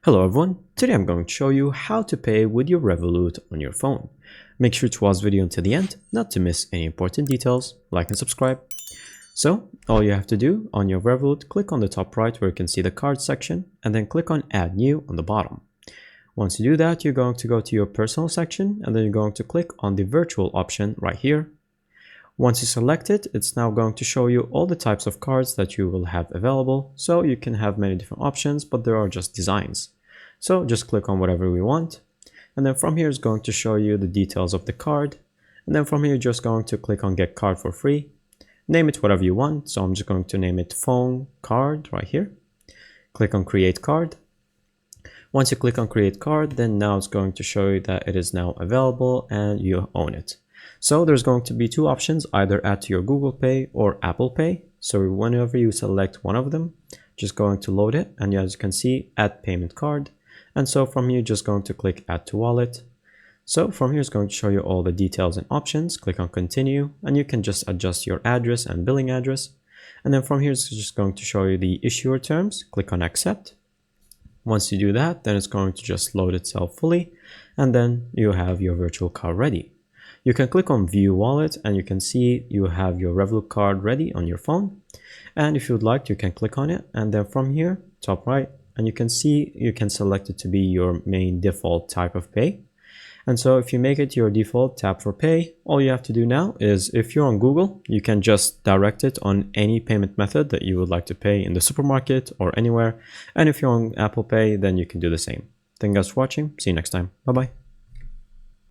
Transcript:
Hello everyone, today I'm going to show you how to pay with your Revolut on your phone. Make sure to watch the video until the end, not to miss any important details. Like and subscribe. So, all you have to do on your Revolut, click on the top right where you can see the card section, and then click on Add New on the bottom. Once you do that, you're going to go to your personal section, and then you're going to click on the virtual option right here. Once you select it, it's now going to show you all the types of cards that you will have available. So you can have many different options, but there are just designs. So just click on whatever we want. And then from here is going to show you the details of the card. And then from here, you're just going to click on Get Card for Free. Name it whatever you want. So I'm just going to name it Phone Card right here. Click on Create Card. Once you click on Create Card, then now it's going to show you that it is now available and you own it. So there's going to be two options, either add to your Google Pay or Apple Pay. So whenever you select one of them, just going to load it. And as you can see, add payment card. And so from here, just going to click Add to Wallet. So from here, it's going to show you all the details and options. Click on Continue, and you can just adjust your address and billing address. And then from here, it's just going to show you the issuer terms. Click on Accept. Once you do that, then it's going to just load itself fully. And then you have your virtual card ready. You can click on View Wallet, and you can see you have your Revolut card ready on your phone. And if you would like, you can click on it. And then from here, top right, and you can see you can select it to be your main default type of pay. And so if you make it your default tap for pay, all you have to do now is, if you're on Google, you can just direct it on any payment method that you would like to pay in the supermarket or anywhere. And if you're on Apple Pay, then you can do the same. Thank you guys for watching. See you next time. Bye bye.